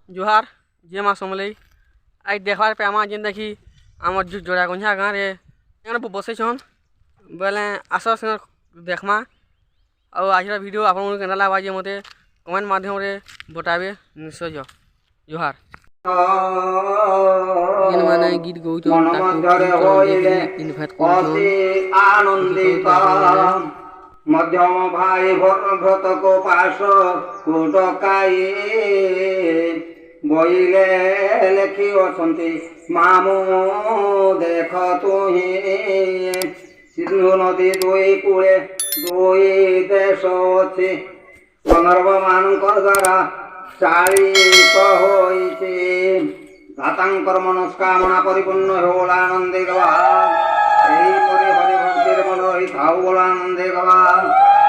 जुहार जे माँ समलई आज देखवार पे आमा जेन देखी आम जोड़ा गंझा गाँव रे बसे छन बोले आस देखमा और आज वीडियो आप के लगा जे मत कमेंट माध्यम रे बताबे निश्चय जुहार जेन माने गीत गौचन आनंदित मध्यम भाई भ्रत को पास कुटकाई বইলে লেখি অছন্তি মামু দেখ তুহি সিন্ধু নদী দুই কূলে দুই দেশ ଅଛି গন্ধর্ব ମାନଙ୍କର ଦ୍ୱାରା ଚାଳିତ ହୋଇଛି ଦାତାଙ୍କର ମନସ୍କାମନା ପରିପୂର୍ଣ୍ଣ ହେଉ ଆନନ୍ଦେ ଗବା ଏହିପରି ହରିଭକ୍ତିରେ ମନ ରହିଥାଉ ବୋଲ ଆନନ୍ଦେ ଗବା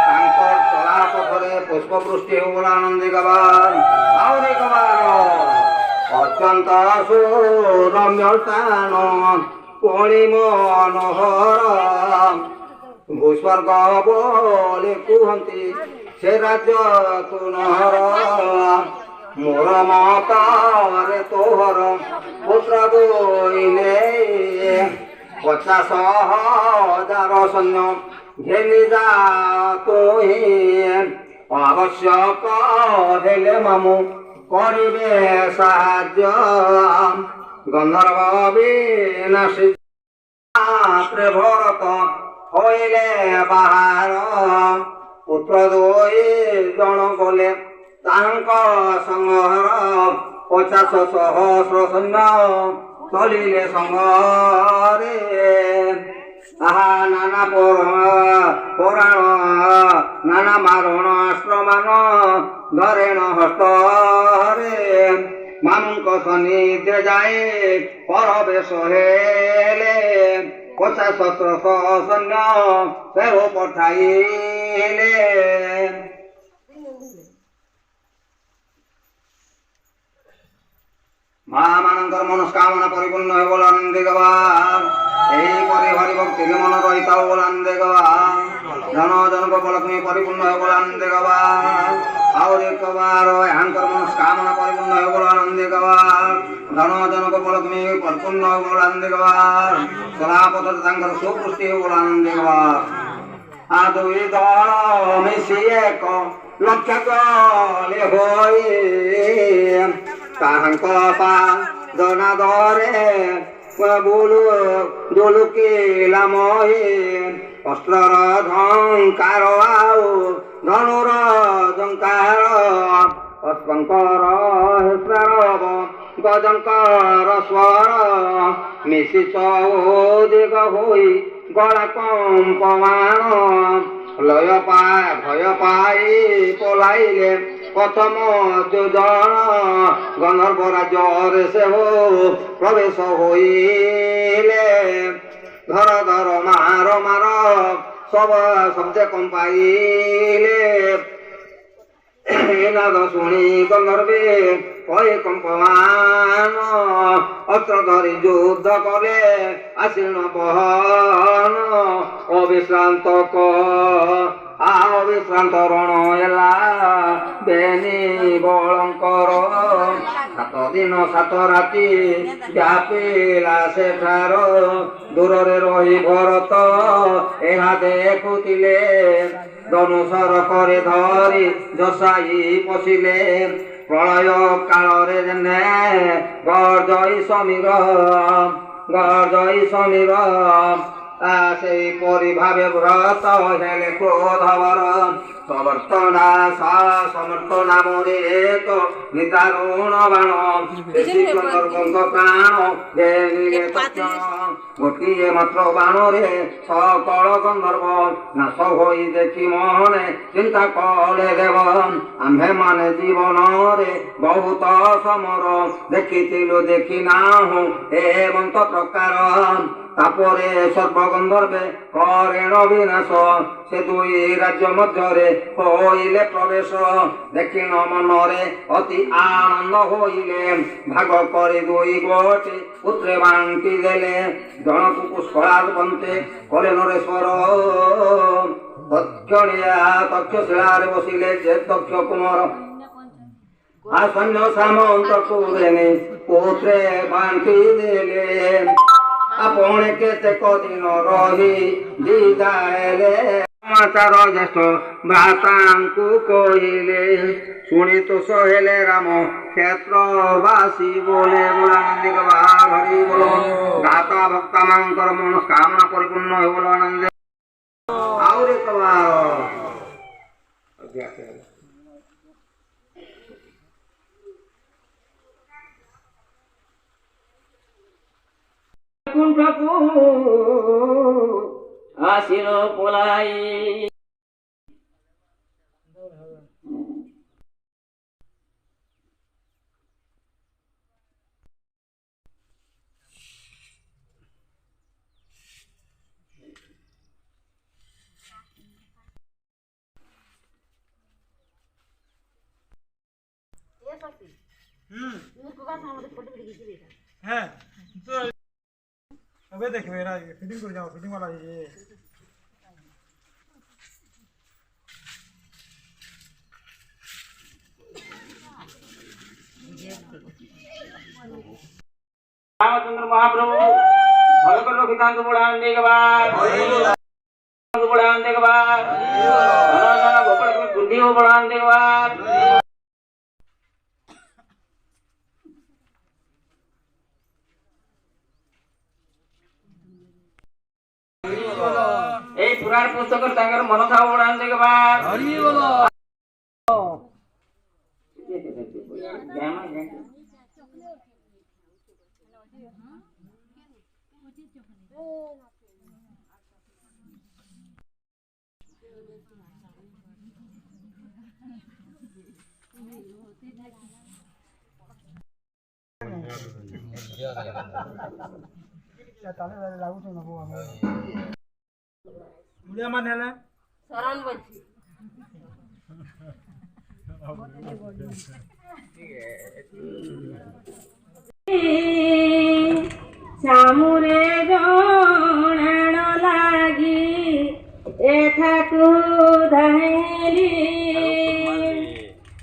ତାଙ୍କର ଚଳା ପଥରେ ପୁଷ୍ପବୃଷ୍ଟି ହେଉ ବୋଲ ଆନନ୍ଦେ ଗବା ଆହୁରି ଗବାର ଅତ୍ୟନ୍ତ ସୁରମ୍ୟ ସ୍ଥାନ ପଣି ମନୋହର ଭୂସ୍ୱର୍ଗ ବୋଲି କୁହନ୍ତି ସେ ରାଜ୍ୟ ତୁନହର ମୋର ମତରେ ତୋହର ପୁତ୍ର ବୋଇଲେ 50,000 ସୈନ୍ୟ ଘେନି ଯା ତୁହି ଆବଶ୍ୟକ ହେଲେ ମାମୁ କରିବେ ସାହାଯ୍ୟ ଗନ୍ଧର୍ବ ବିନାଶୀ ଭରତ ହୋଇଲେ ବାହାର ପୁତ୍ର ଦୁଇ ଜଣ ଗଲେ ତାଙ୍କ ସଂଘର 50,000 ସୈନ୍ୟ ଚଳିଲେ ସଂଘରେ ତାହା ନାନା ପୁରାଣ ନାନା ମାରଣ ଆଶ୍ରମାନ ଧରେଣ ହସ୍ତରେ ମାମୁଙ୍କ ସନ୍ନିଧ୍ୟ ଯାଏ ପରବେଶ ହେଲେ 50,000 ସୈନ୍ୟ ସେଉ ପଠାଇଲେ ମା ମାନଙ୍କର ମନସ୍କାମନା ପରିପୂର୍ଣ୍ଣ ହେବ ବୋଲ ଆନନ୍ଦେ ଗବା ଏହିପରି ହରିଭକ୍ତିରେ ମନ ରହିଥାଉ ବୋଲ ଆନନ୍ଦେ ଗବା ଜନ ଜନକ ଲକ୍ଷ୍ମୀ ପରିପୂର୍ଣ୍ଣ ହେବ ବୋଲ ଆନନ୍ଦେ ଗବା ଆହୁରି ଏକ ବାର ଏହାଙ୍କର ମନସ୍କାମନା ପରିପୂର୍ଣ୍ଣ ହେବ ବୋଲ ଆନନ୍ଦେ ଗବା ଜନ ଜନକ ଲକ୍ଷ୍ମୀ ପରିପୂର୍ଣ୍ଣ ହେବ ବୋଲ ଆନନ୍ଦେ ଗବା ସଦାପଥରେ ତାଙ୍କର ସୁପୃଷ୍ଟି ହେବ ବୋଲ ଆନନ୍ଦେ ଗବା ଆ ଦୁଇ ଦଳ ମିଶି ଏକ ଲକ୍ଷ ଗଲେ ହୋଇ ତାହାଙ୍କ ପାଦନାଦରେ ଜୁଲୁକିଲା ମହି ଅସ୍ତ୍ରର ଝଙ୍କାର ଆଉ ଧନୁର ଝଙ୍କାର ଅଶ୍ୱଙ୍କର ହେସ୍ର ଗଜଙ୍କର ସ୍ୱର ମିଶି ଚୌଦିଗ ହୋଇ ଗଳା କମ୍ପମାନ ଲୟ ଭୟ ପାଇ ପଲାଇଲେ ପ୍ରଥମ ଯୋଜନ ଗନ୍ଧର୍ବ ରାଜ୍ୟରେ ସେ ପ୍ରବେଶ ହୋଇଲେ ଧର ଧର ମାର ମାର ସବ ଶବ୍ଦ କମ୍ପାଇଲେ ନାଦ ଶୁଣି ଗନ୍ଧର୍ବେ କହି କମ୍ପମାନ ଅସ୍ତ୍ର ଧରି ଯୁଦ୍ଧ କଲେ ଆଶୀର୍ଣ ବହନ ଅବିଶ୍ରାନ୍ତ ଅବିଶ୍ରାନ୍ତ ରଣ ହେଲା ବେନି ବଳଙ୍କର 7 ଦିନ 7 ରାତି ବ୍ୟାପିଲା ସେଠାର ଦୂରରେ ରହି ଭରତ ଏହା ଦେଖୁଥିଲେ ଧନୁଷର ପରେ ଧରି ଜସାଇ ପଶିଲେ ପ୍ରଳୟ କାଳରେ ଯେନେ ଗର୍ଜଇ ସମୀର ସେହିପରି ଭାବେ ବ୍ରତ ହେଲେ କ୍ରୋଧବର ସମର୍ଥ ନାମରେ ଏକ ନିଦାରୁଣ ବାଣ ଗନ୍ଧର୍ବଙ୍କ ପ୍ରାଣ ଘେନିଲେ ଗୋଟିଏ ମାତ୍ର ବାଣରେ ସକଳ ଗନ୍ଧର୍ବ ନାଶ ହୋଇ ଦେଖି ମନେ ଚିନ୍ତା କଲେ ଦେବ ଆମ୍ଭେମାନେ ଜୀବନରେ ବହୁତ ସମର ଦେଖିଥିଲୁ ଦେଖି ନାହୁଁ ଏମନ୍ତ ପ୍ରକାର ତାପରେ ସର୍ବଗନ୍ଧର୍ବେ କରେଣ ବିନାଶ ସେ ଦୁଇ ରାଜ୍ୟ ମଧ୍ୟରେ ହୋଇଲେ ପ୍ରବେଶ ଦେଖିନ ମନରେ ଅତି ଆନନ୍ଦ ହୋଇଲେ ଭାଗ କରି ଦୁଇ ଗୋଟି ପୁତ୍ରେ ବାଣ୍ଟି ଦେଲେ ଜଣକୁ ପୁଷ୍କଳାଦ ବନ୍ତେ କଲେ ନରେଶ୍ୱର ତକ୍ଷଶିଳାରେ ବସିଲେ ଯେ ଦକ୍ଷ କୁମାର আর সৈন্য সামন্ত কুদেনে পুত্রে বান্ধি দেলে আপনে কেতে কদিন রহি দিদাইলে সমাচার জ্যেষ্ঠ ভ্রাতাঙ্কু কহিলে শুনি তো সহেলে রাম ক্ষেত্রবাসী বলে বলানন্দে গবার হরি বল গাতা ভক্তা মাঙ্কর মনস্কামনা পরিপূর্ণ হয়ে বল আনন্দে আউরে কবার কুণ্ঠকু আসিল পলাই হ্যাঁ তো তবে দেখবে এরা ফিটিং করে যাও ফিটিং वाला ये रामचंद्र महाप्रभु भगवान रघुनाथ बुढ़ान देखबार बुढ़ान देखबार गोपाल बुद्धि हो बुढ़ान देखबार এই পুরাণ পুস্তকের তাঙ্গর মনথা বুড়ান দেখবার হরি বল তাহলে লাগু তো নবো আমি মুড়িয়া মানে না শরণ বলছি সামুরে জনাণ লাগি এঠাকু ধাইলি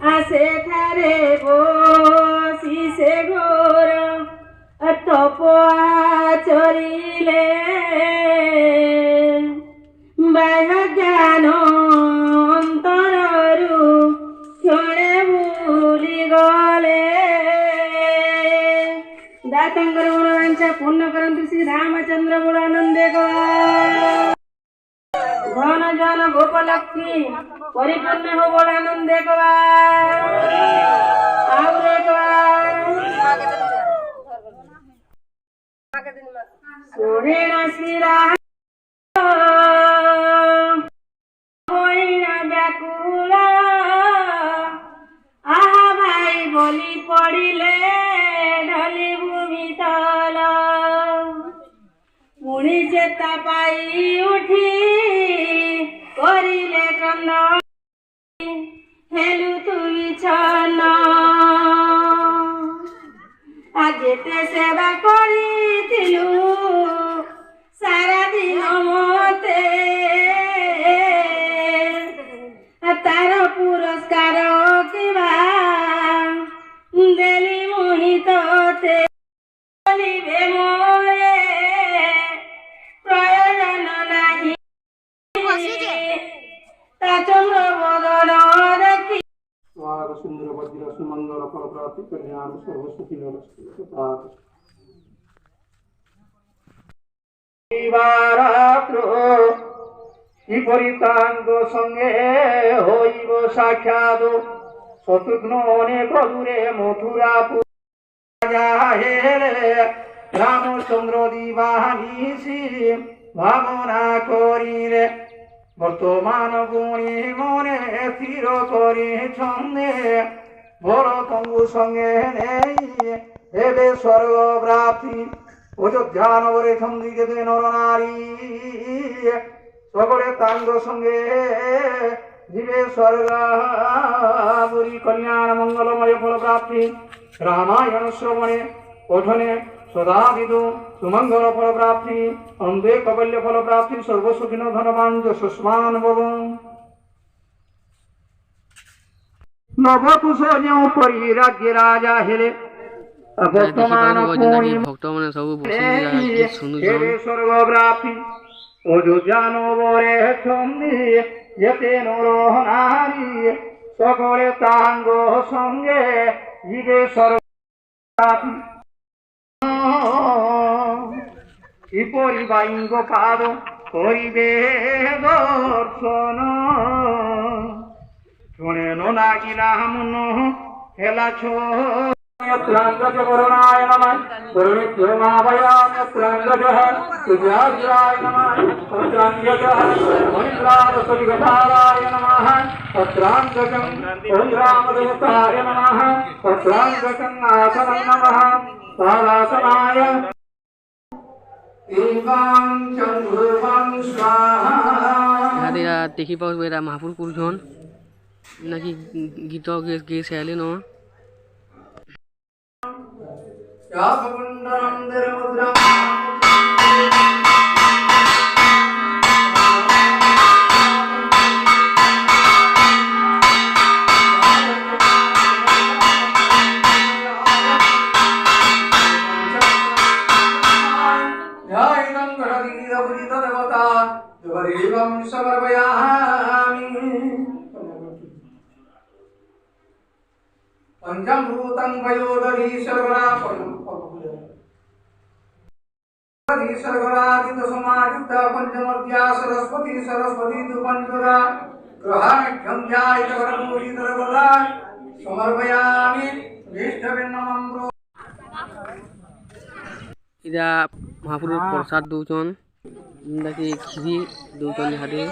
আসে ঠারে বসি সে ঘোর তপা চরিলে বাহ জ্ঞান অন্তরু ক্ষণে ভুলি গলে দাতাঙ্গর মনোবাঞ্ছা পূর্ণ করন্তু শ্রী রামচন্দ্র বুড়ানন্দে ধন জন গোপলক্ষ্মী পরিপূর্ণ হো বুড়ানন্দে আউরে শুনেন শ্রীরা ব্যাকুল আহা ভাই বলি পড়িলে ঢলি ভূমি তল পুଣି চেতা পাই উঠি করিলে কন্দ হেলু তুই ছন্ন আজেতে সেবা করিଥିଲୁ সারা দিন মতে তার পুরস্কার কিবা দেলি মোহিততে বলিবে মোরে প্রয়োজন নাহি তা চন্দ্র বদন দেখি स्वाग सुंदर वज्र सुमंगल फल प्राप्ति कल्याण सर्व सुखी বিপরীতাঙ্গ সঙ্গে হইব সাক্ষাৎ শত্রুঘ্ন অনেক দূরে মথুরা হেলে রামচন্দ্র দিবানিশি ভাবনা করিলে বর্তমান গুণী মনে স্থির করে ছন্দে ভরতঙ্গু সঙ্গে নেই হেবে স্বর্গ প্রাপ্তি অযোধ্যা নগরে ছন্দিকে নর নারী সকলে তাঙ্গ সঙ্গে জীবে স্বর্গাবরী কল্যাণ মঙ্গলময় ফল প্রাপ্তি রামায়ণ শ্রবণে পঠনে সদাবিদু সুমঙ্গল ফল প্রাপ্তি অন্ধে কবল্য ফল প্রাপ্তি সর্বসুখিন ধনবান যশস্মান ভব নবকুশ ଯେଉଁ ପରି ରାଜ୍ୟ ରାଜା ହେଲେ ବର୍ତ୍ତମାନ ପୁଣି ଭକ୍ତମାନେ ସବୁ ବସି ଶୁଣୁଛନ୍। ସ୍ୱର୍ଗ ପ୍ରାପ୍ତି ଅଯୋଧ୍ୟାନ ବରେ ଅଛନ୍ତି ଯେତେ ନର ନାରୀ সকলে তাঙ্গ সঙ্গে জীবে স্বর্গ কিপরি বাইঙ্গ পাদ করিবে দর্শন শোনেন নাগিলা মন হেলা ছো ত্রাঙ্গজ করুণায় নমঃ করুণিত্যমাভয়ামি ত্রাঙ্গজঃ তুজাগ্রায় নমঃ ত্রাঙ্গজঃ মহিন্দ্রাদসবিগতারায় নমঃ ত্রাঙ্গজং ওম রামদেবতায় নমঃ ত্রাঙ্গজং আসनं নমঃ তারাসনায় একাং চন্দ্রবাং স্বাহা। ইহাদে দেখি পাও এরা মহাপুর করছন নাকি গীত গে চাইলে ন यागकुण्डलं दरमुद्रां ध्यानं गणदीरपुरितदेवता देवदेवं समर्पयामि पंचभूतं वयोदधी सर्वरा सर्वरादित समायुक्त पंचमद्या सरस्वती सरस्वती दुपंचरा ग्रहाढ्यं ध्यायितवरमूर्ति सर्वदा समर्पयामि ज्येष्ठविन्नमं ইরা মহাপুরের প্রসাদ দৌছন যেটাকি খিরি দৌছন ইহাদে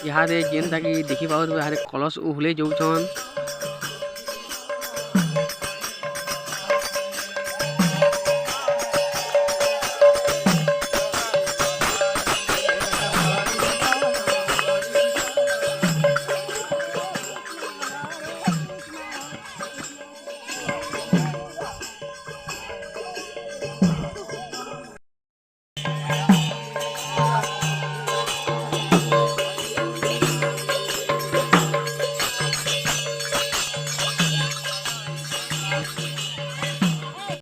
ইহাদে যেনটাকি দেখি পাওয়া ইহাদে কলস উহলে যাଉଛନ୍